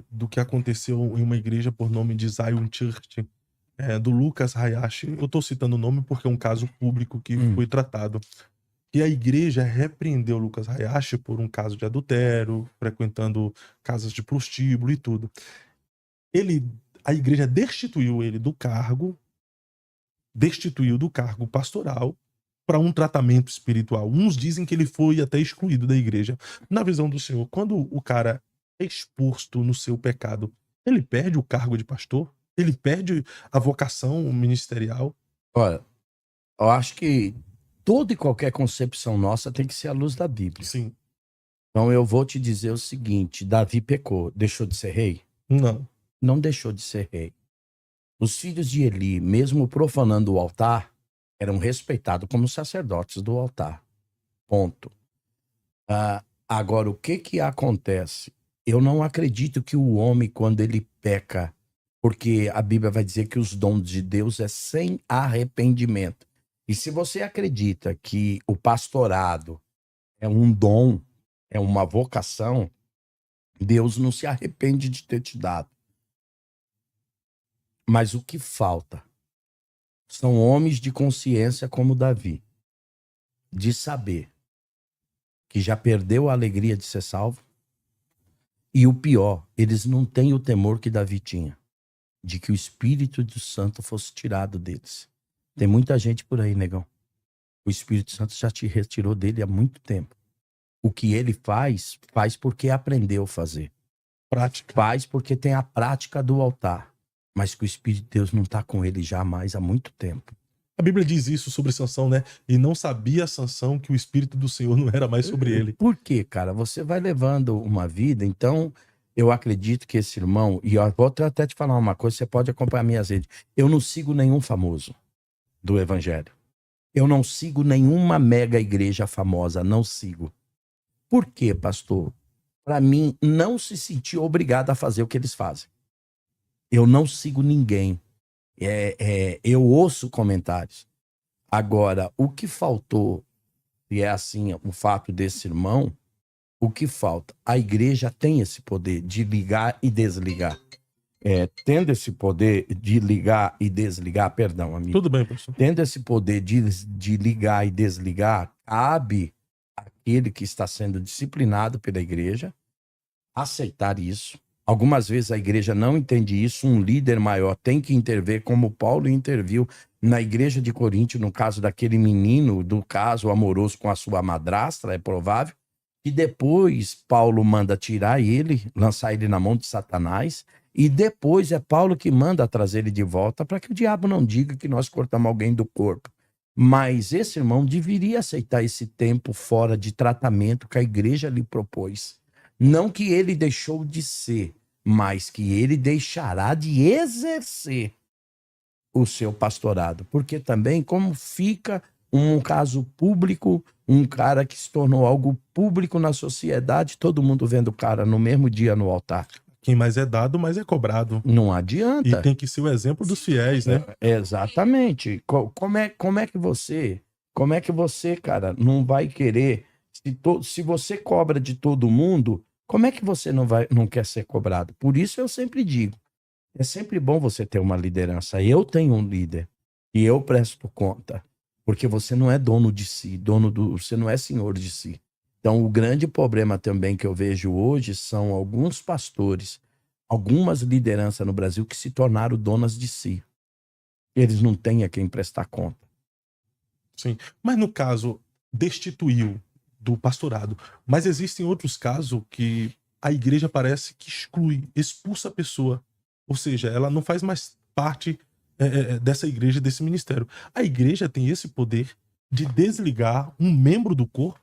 do que aconteceu em uma igreja por nome de Zion Church, do Lucas Hayashi. Eu tô citando o nome porque é um caso público que Hum. foi tratado. E a igreja repreendeu Lucas Hayashi por um caso de adultério, frequentando casas de prostíbulo e tudo. Ele A igreja destituiu do cargo pastoral para um tratamento espiritual. Uns dizem que ele foi até excluído da igreja. Na visão do Senhor, quando o cara é exposto no seu pecado, ele perde o cargo de pastor? Ele perde a vocação ministerial? Olha, eu acho que toda e qualquer concepção nossa tem que ser à luz da Bíblia. Sim. Então eu vou te dizer o seguinte: Davi pecou, deixou de ser rei? Não. Não deixou de ser rei. Os filhos de Eli, mesmo profanando o altar, eram respeitados como sacerdotes do altar. Ponto. Agora, o que acontece? Eu não acredito que o homem, quando ele peca, porque a Bíblia vai dizer que os dons de Deus é sem arrependimento. E se você acredita que o pastorado é um dom, é uma vocação, Deus não se arrepende de ter te dado. Mas o que falta são homens de consciência como Davi, de saber que já perdeu a alegria de ser salvo. E o pior, eles não têm o temor que Davi tinha, de que o Espírito do Santo fosse tirado deles. Tem muita gente por aí, negão. O Espírito Santo já te retirou dele há muito tempo. O que ele faz, faz porque aprendeu a fazer. Prática. Faz porque tem a prática do altar. Mas que o Espírito de Deus não está com ele jamais há muito tempo. A Bíblia diz isso sobre Sansão, né? E não sabia Sansão que o Espírito do Senhor não era mais sobre ele. Por quê, cara? Você vai levando uma vida, então eu acredito que esse irmão, e eu vou até te falar uma coisa, você pode acompanhar minhas redes. Eu não sigo nenhum famoso do evangelho. Eu não sigo nenhuma mega igreja famosa, não sigo. Por quê, pastor? Para mim, não se sentir obrigado a fazer o que eles fazem. Eu não sigo ninguém. Eu ouço comentários. Agora, o que faltou, e é assim o fato desse irmão, o que falta? A igreja tem esse poder de ligar e desligar. Tendo esse poder de ligar e desligar, perdão, amigo. Tudo bem, pastor. Tendo esse poder de ligar e desligar, cabe àquele que está sendo disciplinado pela igreja aceitar isso. Algumas vezes a igreja não entende isso, um líder maior tem que intervir, como Paulo interviu na igreja de Corinto, no caso daquele menino, do caso amoroso com a sua madrastra, é provável, e depois Paulo manda tirar ele, lançar ele na mão de Satanás, e depois é Paulo que manda trazer ele de volta para que o diabo não diga que nós cortamos alguém do corpo. Mas esse irmão deveria aceitar esse tempo fora de tratamento que a igreja lhe propôs. Não que ele deixou de ser, mas que ele deixará de exercer o seu pastorado. Porque também, como fica um caso público, um cara que se tornou algo público na sociedade, todo mundo vendo o cara no mesmo dia no altar. Quem mais é dado, mais é cobrado. Não E adianta. tem que ser o exemplo dos fiéis, né? Exatamente. Como é que você, cara, não vai querer, se você cobra de todo mundo, como é que você não quer ser cobrado? Por isso eu sempre digo, é sempre bom você ter uma liderança. Eu tenho um líder e eu presto conta, porque você não é dono de si, você não é senhor de si. Então o grande problema também que eu vejo hoje são alguns pastores, algumas lideranças no Brasil que se tornaram donas de si. Eles não têm a quem prestar conta. Sim. Mas no caso, destituiu do pastorado. Mas existem outros casos que a igreja parece que exclui, expulsa a pessoa. Ou seja, ela não faz mais parte dessa igreja, desse ministério. A igreja tem esse poder de desligar um membro do corpo,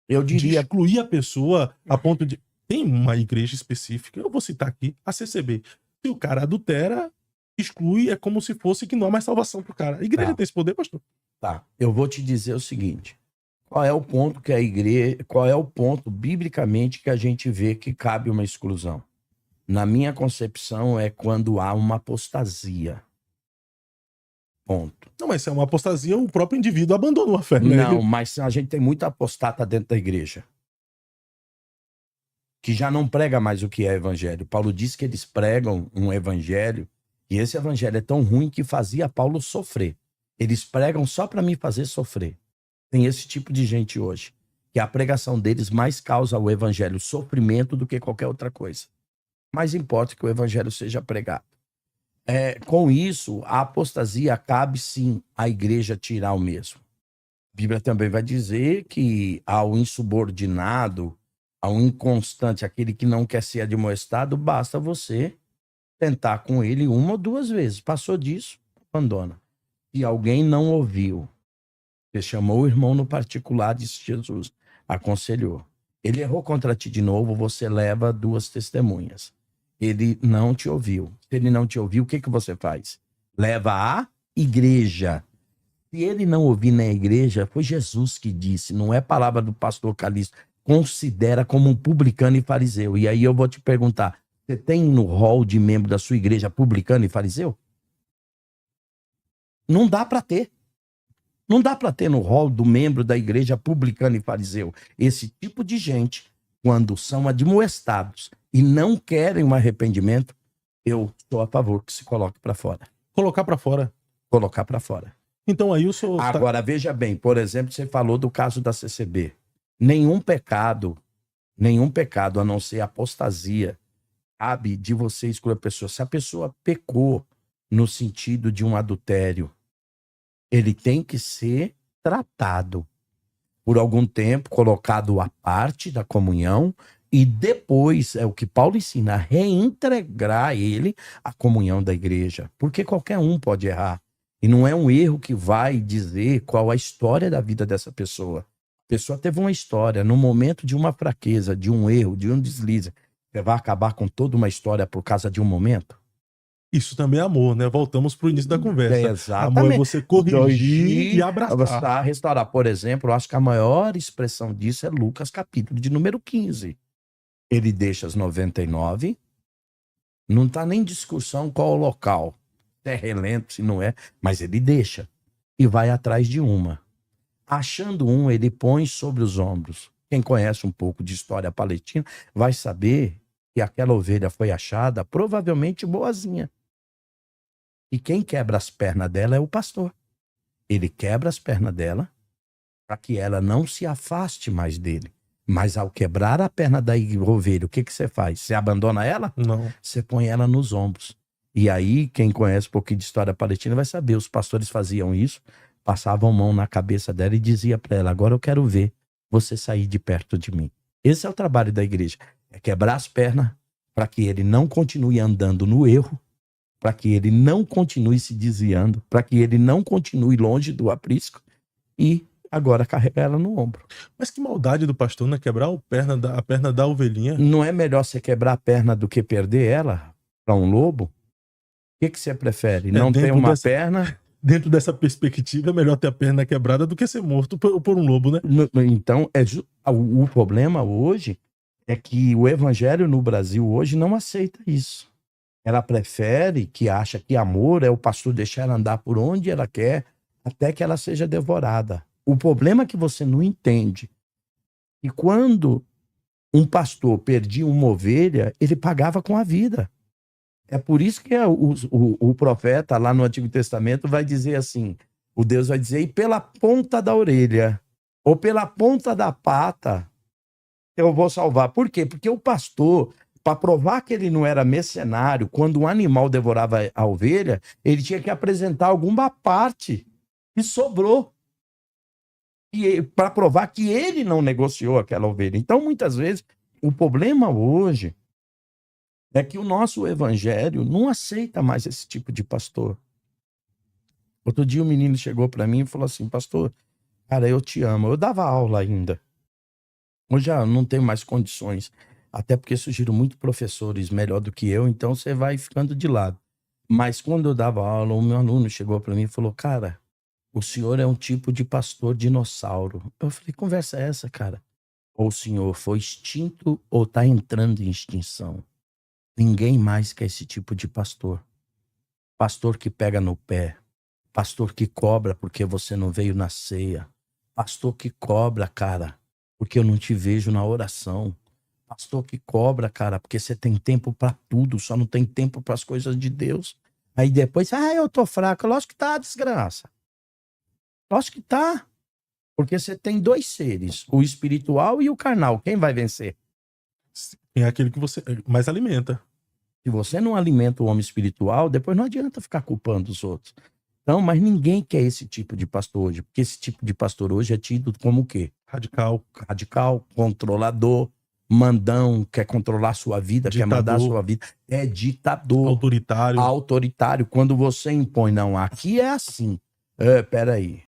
Eu de diria, excluir a pessoa a ponto de. Tem uma igreja específica, eu vou citar aqui, a CCB. Se o cara adultera, exclui, é como se fosse que não há mais salvação pro cara. A igreja Tá. tem esse poder, pastor? tá, eu vou te dizer o seguinte, qual é o ponto que a igreja, qual é o ponto biblicamente que a gente vê que cabe uma exclusão? Na minha concepção é quando há uma apostasia. Ponto. Não, mas se é uma apostasia, o próprio indivíduo abandonou a fé, né? Não, mas a gente tem muita apostata dentro da igreja. que já não prega mais o que é evangelho. Paulo diz que eles pregam um evangelho, e esse evangelho é tão ruim que fazia Paulo sofrer. Eles pregam só para me fazer sofrer. Tem esse tipo de gente hoje, que a pregação deles mais causa ao evangelho sofrimento do que qualquer outra coisa. Mas importa que o evangelho seja pregado. Com isso, a apostasia cabe sim à igreja tirar o mesmo. A Bíblia também vai dizer que ao insubordinado, ao inconstante, aquele que não quer ser admoestado, basta você tentar com ele 1 ou 2 vezes. Passou disso, abandona. E alguém não ouviu. Você chamou o irmão no particular, disse Jesus, aconselhou. Ele errou contra ti de novo, você leva 2 testemunhas. Ele não te ouviu. Se ele não te ouviu, o que você faz? Leva à igreja. Se ele não ouvir na igreja, foi Jesus que disse, não é palavra do pastor Calixto. Considera como um publicano e fariseu. E aí eu vou te perguntar, você tem no rol de membro da sua igreja publicano e fariseu? Não dá para ter. Não dá para ter no rol do membro da igreja publicano e fariseu. Esse tipo de gente, quando são admoestados e não querem um arrependimento, eu sou a favor que se coloque para fora. Colocar para fora. Colocar para fora. Então aí o senhor... Agora, veja bem, por exemplo, você falou do caso da CCB. Nenhum pecado, a não ser apostasia, cabe de você escolher a pessoa. Se a pessoa pecou no sentido de um adultério, ele tem que ser tratado por algum tempo, colocado à parte da comunhão, e depois, é o que Paulo ensina, reintegrar ele à comunhão da igreja. Porque qualquer um pode errar. E não é um erro que vai dizer qual a história da vida dessa pessoa. A pessoa teve uma história, no momento de uma fraqueza, de um erro, de um deslize. Você vai acabar com toda uma história por causa de um momento? Isso também é amor, né? Voltamos para o início da conversa. Exatamente. Amor é você corrigir e abraçar. Restaurar. Por exemplo, eu acho que a maior expressão disso é Lucas, capítulo de número 15. Ele deixa as 99, não está nem em discussão qual o local, se é relento, se não é, mas ele deixa e vai atrás de uma. Achando um, ele põe sobre os ombros. Quem conhece um pouco de história palestina vai saber que aquela ovelha foi achada provavelmente boazinha. E quem quebra as pernas dela é o pastor. Ele quebra as pernas dela para que ela não se afaste mais dele. Mas ao quebrar a perna da ovelha, o que você faz? Você abandona ela? Não. Você põe ela nos ombros. E aí, quem conhece um pouquinho de história palestina vai saber, os pastores faziam isso, passavam mão na cabeça dela e dizia para ela, agora eu quero ver você sair de perto de mim. Esse é o trabalho da igreja, é quebrar as pernas para que ele não continue andando no erro, para que ele não continue se desviando, para que ele não continue longe do aprisco e agora carregar ela no ombro. Mas que maldade do pastor, né? Quebrar a perna da ovelhinha. Não é melhor você quebrar a perna do que perder ela para um lobo? O que você prefere? Não ter uma perna? Dentro dessa perspectiva, é melhor ter a perna quebrada do que ser morto por um lobo, né? Então, o problema hoje é que o evangelho no Brasil hoje não aceita isso. Ela prefere, que acha que amor é o pastor deixar ela andar por onde ela quer, até que ela seja devorada. O problema é que você não entende. E quando um pastor perdia uma ovelha, ele pagava com a vida. É por isso que o profeta lá no Antigo Testamento vai dizer assim, o Deus vai dizer, e pela ponta da orelha, ou pela ponta da pata, eu vou salvar. Por quê? Porque o pastor, para provar que ele não era mercenário, quando um animal devorava a ovelha, ele tinha que apresentar alguma parte que sobrou. Para provar que ele não negociou aquela ovelha. Então, muitas vezes, o problema hoje é que o nosso evangelho não aceita mais esse tipo de pastor. Outro dia um menino chegou para mim e falou assim, pastor, cara, eu te amo. Eu dava aula ainda. Hoje já não tenho mais condições. Até porque surgiram muitos professores melhor do que eu, então você vai ficando de lado. Mas quando eu dava aula, o meu aluno chegou para mim e falou, cara, o senhor é um tipo de pastor dinossauro. Eu falei, conversa é essa, cara? Ou o senhor foi extinto ou está entrando em extinção? Ninguém mais quer esse tipo de pastor. Pastor que pega no pé. Pastor que cobra porque você não veio na ceia. Pastor que cobra, cara, porque eu não te vejo na oração. pastor que cobra, cara, porque você tem tempo pra tudo, só não tem tempo pras coisas de Deus. Aí depois, eu tô fraco. Lógico que tá, desgraça. Lógico que tá. Porque você tem dois seres, o espiritual e o carnal. Quem vai vencer? É aquele que você mais alimenta. Se você não alimenta o homem espiritual, depois não adianta ficar culpando os outros. Então, mas ninguém quer esse tipo de pastor hoje, porque esse tipo de pastor hoje é tido como o quê? Radical. Radical, controlador, mandão, quer controlar a sua vida, quer mandar a sua vida. É ditador. Autoritário. Autoritário. Quando você impõe, não, aqui é assim. Peraí.